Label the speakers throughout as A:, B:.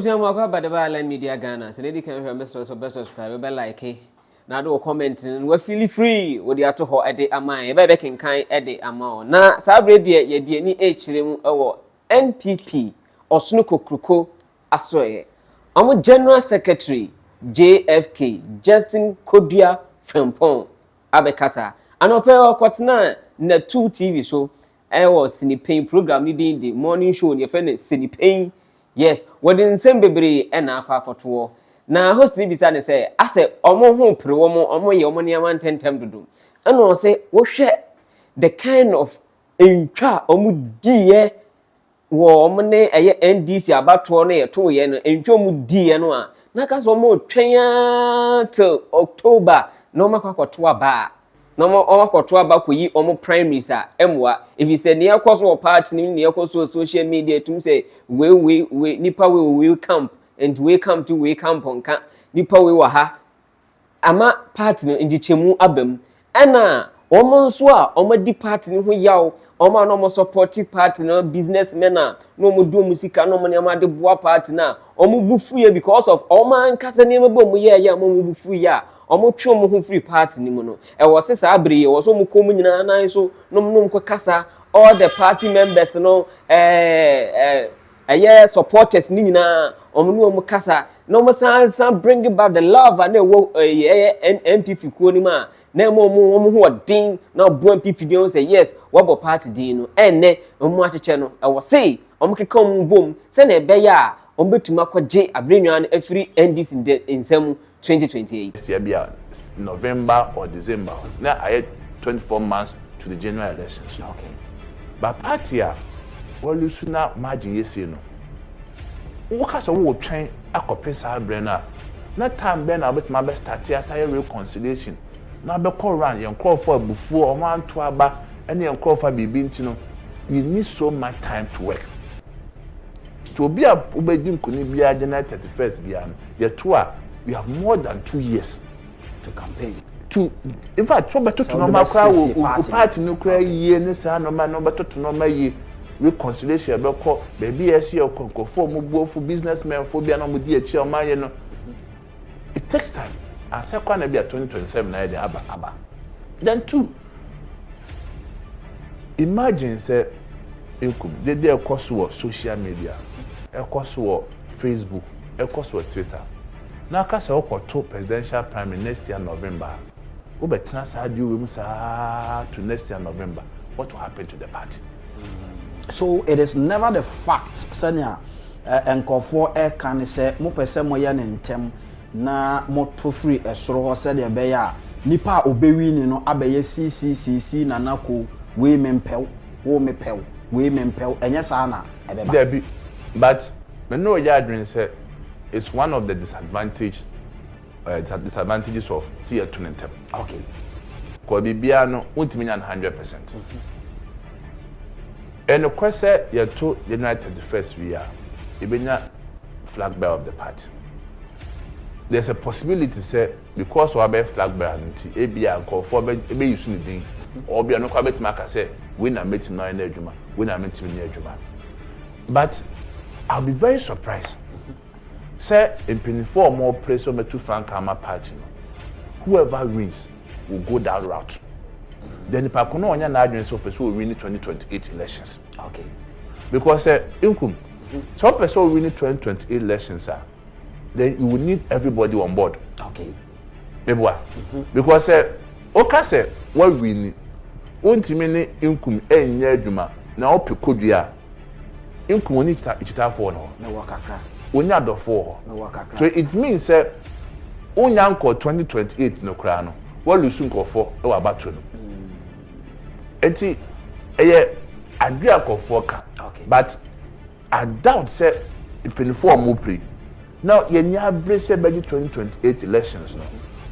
A: Abuja mwaka badaba line media Ghana. Senedi can remember so best subscribe be like na do comment we feel free we dey ato ho ede aman e be kenkan ede ama na sabre de ye de ni echirem ewo NPP Osunu Kokruko asoye. Omo General Secretary JFK Justin Kodua Frempong abekasa. Anope okotena na 2 TV show ewo Sinipain program ni the morning show ni fe na Sinipain. Yes, what in same baby and akwakoto. Na host ni bisa ne say ase omo ho pre omo ye omo niam tentem dodo. And no say wo hwe the kind of entwa omo die wo omo ne eye NDC abato no ye to ye no entwa omo die no a na ka so omo twenya till October no makwakoto aba. No more omakoto aba koyi omo primaries a emwa if you say near course or party ni near course social media to say we nipa we camp and we come to we camp on camp nipa we wa ha ama party no ndichemu abam ana omo nso a omo di party ni ho yaw omo no mo support party no businessmen a no mo do musika no mo ne ma de boa party na omo bufu ye because of omo ankasa ne mebo mo ye ya mo bufu ya omo twe mo ho free party ni mu no e wo se sa abre ye wo so mo kom nyina nan so nom ko kasa all the party members no supporters ni nyina omo no kasa no mo san bring back the love and wo NPP ko ni ma na mo ho odin na bo NPP dey say yes wo bo party din no enne omo acheche no e wo say omo keka omo bom se na ebe ya omo betuma kwaje abrenwa no afiri NDC nsam 2028.
B: This year November or December. Now I had 24 months to the general elections.
C: Okay.
B: But party well you should not margin yes no. What so we train akope sa brena. Na time ben about my best start as a reconciliation. Na be call round your call for before o man to aba and your call for bibi ntino. You need so much time to work. To be a ubedi nkuni bia January 31st bia ye to we have more than 2 years
C: to campaign.
B: In fact, so better to normal crowd party no cry ye ne sa no man no better to normal ye reconciliation be call baby ese your for mo businessmen for bia no mo di echi o man ye no. It takes time. And second na bia 2027 na dey aba. Then 2, imagine say they course social media, course Facebook, course Twitter. Now, because I will to presidential primary next year November, we will transfer you to next year November. What will happen to the party?
C: So it is never the fact, Sanya, and for air can say, Mopese Moyan in Tem, na moto free a soro said a bear, Nipa obewin no abeye CCCC nanako, women pel, women pel, and yes, Anna,
B: there be, but when no yardrin said. It's one of the disadvantages of tier 2 and 10.
C: Okay.
B: Because Bibiano won't mean 100%. And of course, you're to the United First we are a flag bearer of the party. There's a possibility, say, because we have a flag bearer, ABA call for a using the thing, or be a no quality marker say, when I met him now in Ejuma, when I met him in Ejuma. But I'll be very surprised. Say in 24 more place on the 2 franc Kama party. Whoever wins will go that route. Then if I can know an so person will win the 2028 elections.
C: Okay.
B: Because income. So person will win the 2028 elections, then you will need everybody on board.
C: Okay.
B: Because okay say what we need. Won't mean income juma. Now Picodia. Income will need to for no.
C: No work.
B: Onya do for. So it means say onya nko 2028 no kra no wo lusu nko for e wa bato no. Enti adwe akofo ka. But I doubt say impenifor mo pre. Now ye nya bre say be 2028 elections no.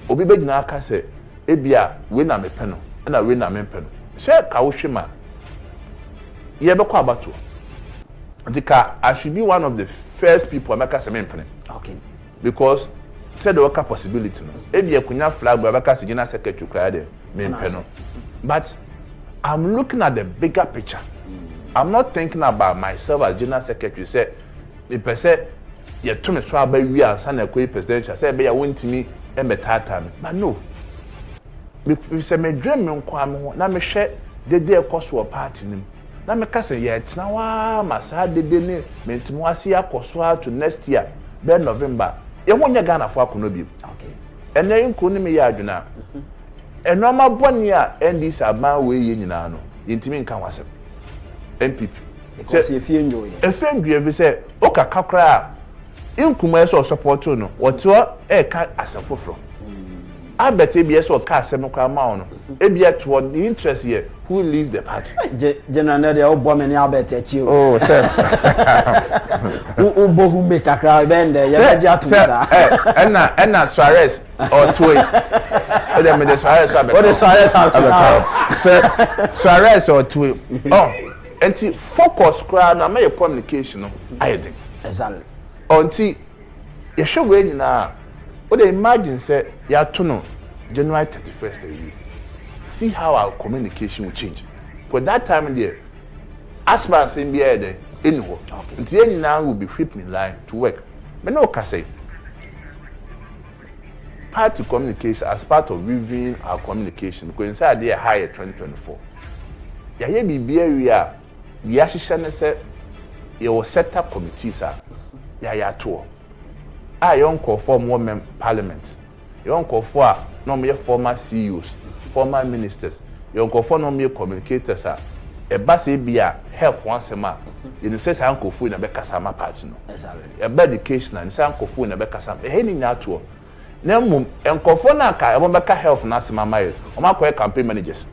B: Obi be gina aka say e bia we na mepe no na we na mepe no. Say ka wo hwema. Ye be kwa bato. I should be one of the first people make us a
C: okay.
B: Because said the worker possibility. Maybe you could flag by because general secretary cried me. But I'm looking at the bigger picture. I'm not thinking about myself as general secretary. Say, per se, ye to me so aba wi ansa na ekoi presidential say be ya wontimi e metata me but no me say me dream me nkwa me ho na me hwe dede ekoso party nim na me ka say ye tena wa ma sa dede ne me ntimo ase akoso to next year be November ye ho nya Ghana fo akono bi
C: okay
B: ene nko ni me ya adwuna eno ma boni a ndis aba we ye nyina no yintimi nka wasem NPP
C: because if you enjoy
B: we say oka kakra inkuma so support no woto e ka asafofro abet ebia so ka asem kwa ma no ebia to the interest here who leads the party
C: general dey obo me ni abet echi
B: oh sir
C: ubo hu me kakra bend ye beji atusa
B: enna Suarez or Toy o dem de Suarez abet
C: o de Suarez
B: Suarez or Toy oh enti focus kra na my communication no I think
C: exactly
B: until you show we nyina o dey imagine say ya to no January 31st year see how our communication will change because that time there aspirants in be there anywhere until nyina will be fit in line to work me no ka say party communication as part of reviewing our communication because inside there higher 2024 ya ye bibia wi a ya hihye ne say you set up committees ya to yon call for more parliament yon call for no more former CEOs former ministers yon call for no more communicators e ba say bia health once ma you say say uncle fu na be kasa ma part no
C: exactly
B: e ba education na say uncle fu na be kasa e ni nya to na mum enko for na ka e bo be ka health na asema mai o ma ko campaign managers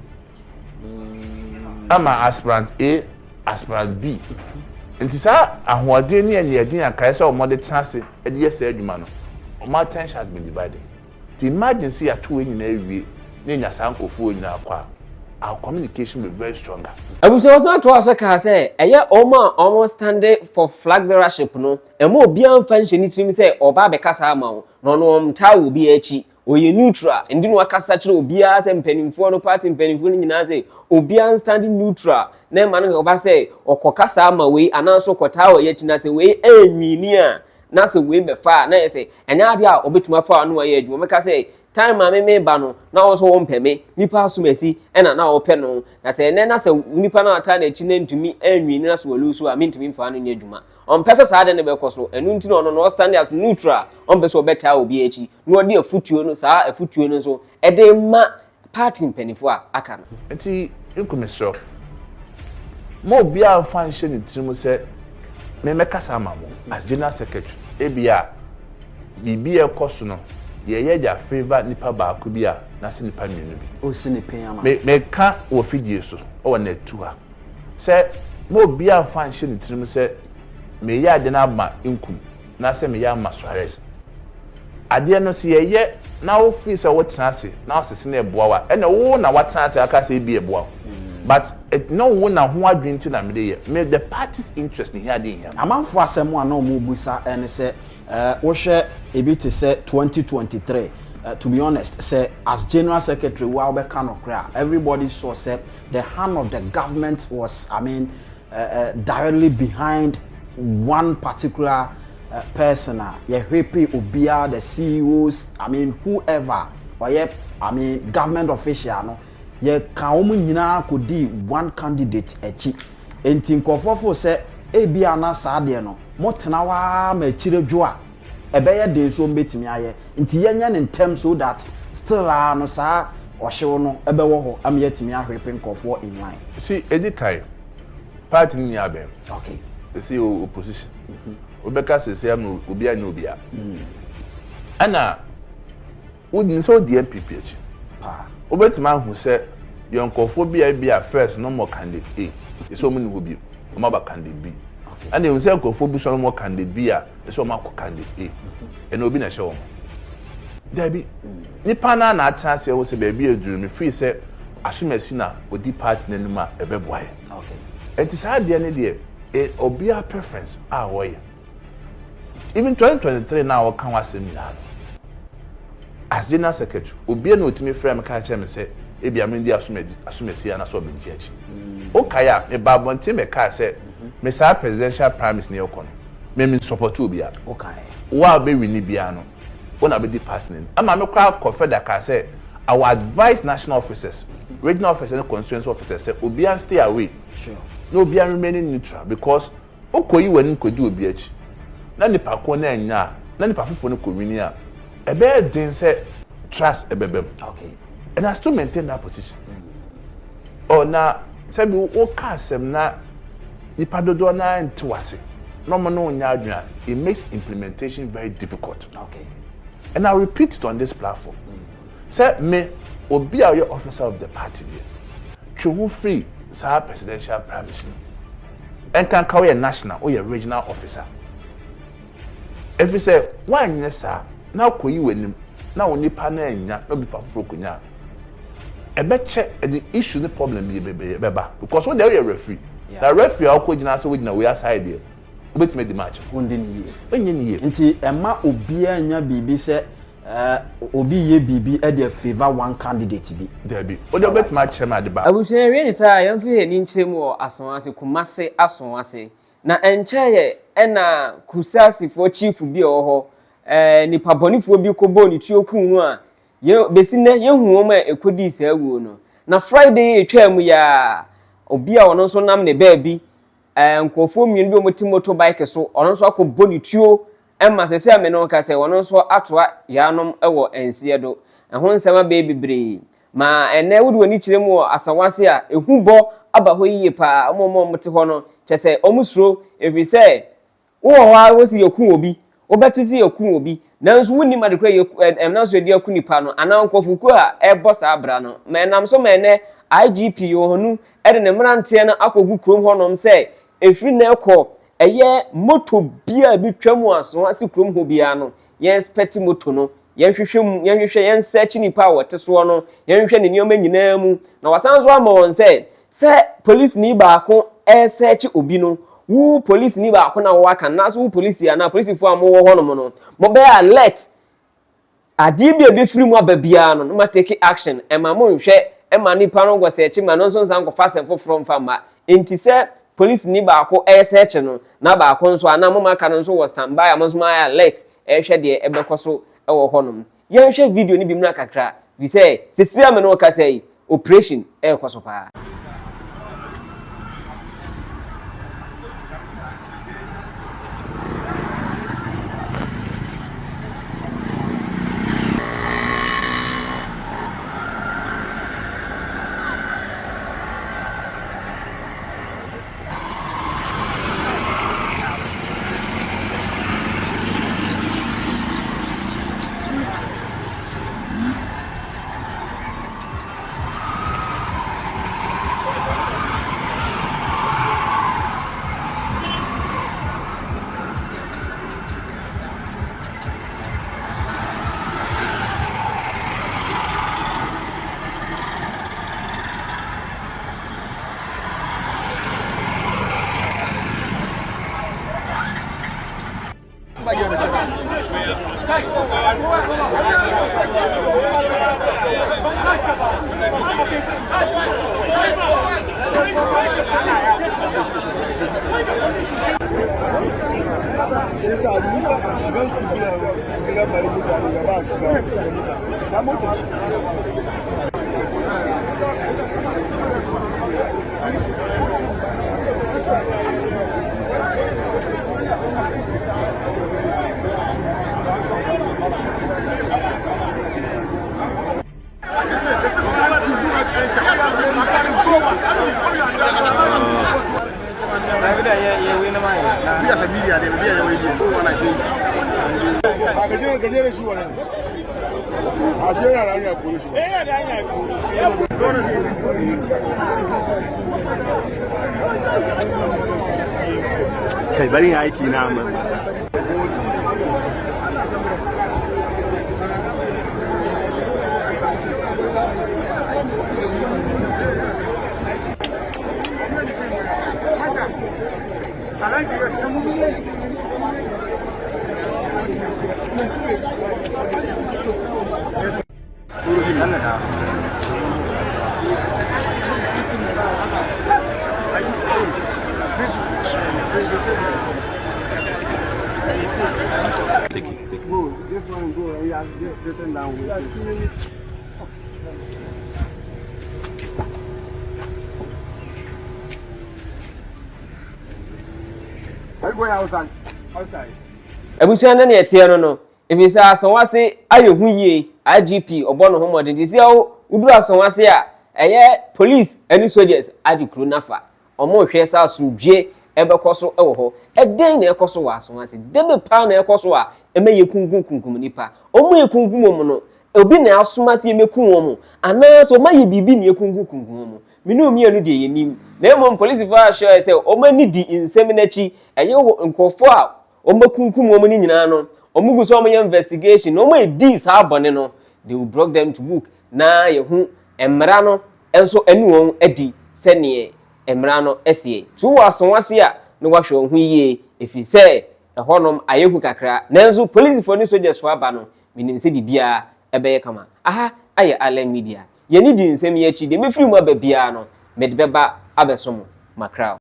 B: ama aspirant A aspirant B nti sa ahoɔden ne aniɛden akae sɛ ɔmɔde tenase de yɛ sɛ adwuma no ɔma attention has been divided the emergency ato nyina awie ne nya sa nkɔfoɔ nyina akɔ our communication will be very stronger
A: abuso was not to us ka say eye oma almost standing for flag bearership no emo obia mfa nhye ni tirim say oba be kasa ama wo no no mta wo bi achi oye neutral ndi no akasa kire obia say mpanimfo no party mpanimfo nyina say obia standing neutral na ma no oba say okokasa ama we ananso kota wo ye china say we enwini a na say we be fa na ye say enya ade a obetuma fa no ye adwuma meka say time ma me ba no na wo so wo mpeme nipa asumasi ena na wo pe no na say ene na say nipa na ata na chi na ntumi enwini na so lu so a mentumi mfa no nya adwuma on pesa sa de ne be koso enu nti no no stand as neutral on be so beta obi echi no de afutuo no sa afutuo no so e de ma party mpanifo a aka no
B: nti inkomesro mo bia fan hye ne tirim se me mekasa ama mo as general secretary ebia bibia koso no ye ja favor nipa ba ko bia na se nipa nwenu bi
C: o se ne pen ama
B: me ka wo fidie so o na tuha se mo bia fan hye ne tirim se me ya de na ma inkum na se me ya ma Suarez ade no se ye na wo fi se wo tenase na wo sese na eboa wa ene wo na watenase aka se bi eboa but no wo na ho adwenti na me de ye me the party's interest in here dey here
C: amanfo asemo ana omo busa ene se wo hwe ebi te se 2023 to be honest say as general secretary wa be kan okra everybody saw say the hand of the government was directly behind one particular person ye happy obia the CEOs whoever or ye government official no ye kan omu nyina kodi one candidate echi enti nkofofo se ebia na saade no motena wa ma chire dwoa ebeye de so mbetimi aye enti yenya ne ntem so that still no sa ohyew no ebewo ho am yetimi ahwepe nkofo in line
B: see edikai party ni abe
C: okay
B: see opposition obeka sese am obi anya obi a ana wouldn't so the NPP
C: pa
B: obetima hu se yonkofo bia first no more candidate A so many will be omaba candidate B and they will say yonkofo bi so no more candidate B a so ma ko candidate A and obi na show there be nipa na atase wo se ba bi eduru me free say asumasi na odi party nanuma ebeboa
C: okay
B: it is hard there ne there obia preference woye even 2023 now can was seminar as general secretary obia no timi frame ka cha me say ebia me ndi asumesi na so benti achi okaya me babonti me ka say me sa presidential promise ne yokono me support obia
C: okay
B: wa be wini bia no wona be department ama me kwa confederate ka say our advice national officers regional officers and constituency officers say obia stay away
C: sure
B: no obia remaining neutral because okoyi wani kodi obi achi na nipa ko na anya na nipa fofo no komini a ebe den say trust ebebem
C: okay
B: and I still maintain that position oh na say bi o ka asem na nipa dodo na ntwase no mo no nya adwua it makes implementation very difficult
C: okay
B: and I repeat it on this platform say me obi a your officer of the party there twu free sa presidential primacy and can carry a national or a regional officer if you say why yes sir now ko yi wenim na oni pa na nya no bi pa foforo kunya e be check the issue the problem be beba because when they are referee the referee akọ gina say we gina we aside there obet me the match
C: wonde ni ye
B: onye ni ye
C: nti ema obi anya bibi se obi ye bibi e dey favor one candidate bi
B: there be o dey obet match ma de ba
A: abushare ni sa yam fi ni nkyem o asonase kumase asonase na encheye na kusasifo chief bi oho ni pabonifo bi kobo ni tuokunu a ye besine ye hu ma ekodi sa awuo no na friday etwam ya obi a ono nso nam ne baabi nkofo mienu bi omoti motorbike so ono nso akobɔ ni tuo emma sese ame no ka se ono nso atoa yanom ewo ensie do ho nsema be bebre ma ene wudi wani kyerem wo asawase a ehu bɔ aba hɔ yiye pa omomo mote hɔ no kyese omusuro efi se wo hɔ wosi yakun obi obetisi yakun obi nanso wuni madekwa nanso edi yakun nipa no ana nkofuku a ɛbɔ sa abra no ma nam so ma ene IGP yo honu ede ne mrantie na akogu krom hɔ nom se efiri na ekɔ eye moto bia bi twam aso asi krom ho bia no yen expect moto no yen hwehwɛ yen search nipa wote so no yen hwehwɛ ne nioma nyinaa mu na wasan so ama won se police ni baako search obi no wu police ni baako na wo aka na so wu police ya na police fu am wo ho no mo be alert adi bia be firi mu ababia no ma take action ema mo nhwɛ ema nipa no go search ma no so nsan go fa sem from fama enti se police ni baako search no na baako nso ana mo maka no nso was standby am nso ma alert hwɛ de ebekoso ewo honom ye hwɛ video ni bi mu kakra bi say sisia me no ka say operation ekoso pa
D: Kai bari aiki na amma sitting down with I'm going outside. Outside.
A: Ebusia na etie no efisa asonwase ayehu yie IGP obono homode disi o uduru asonwase a eye police ani soldiers adikru nafa omo hwe sa asudwe ebekoso ewo ho eden na ekoso wa asonwase debe pa na ekoso a emeye kunkum nipa omo yekunkum omo no obi na asomase emekun omo ana so maye bibi na yekunkum omo minu mienu de yenim na emo police fa sure say omo ni di nsem na chi eye nkofo a omo kunkum omo ni nyina no omo gu so omo investigation omo edi sa abone no they will bring them to book na yehu emra no enso anu won adi sene emra no esie tu wasonwase a no wahwe hu yie efi se ehonom ayehu kakra nanzo police for ni soldiers for aba no minim se bibia ebeye kama aha aye ala media ye ni di nsem ye chi de mefiri mu aba bia no medbeba abesomo makra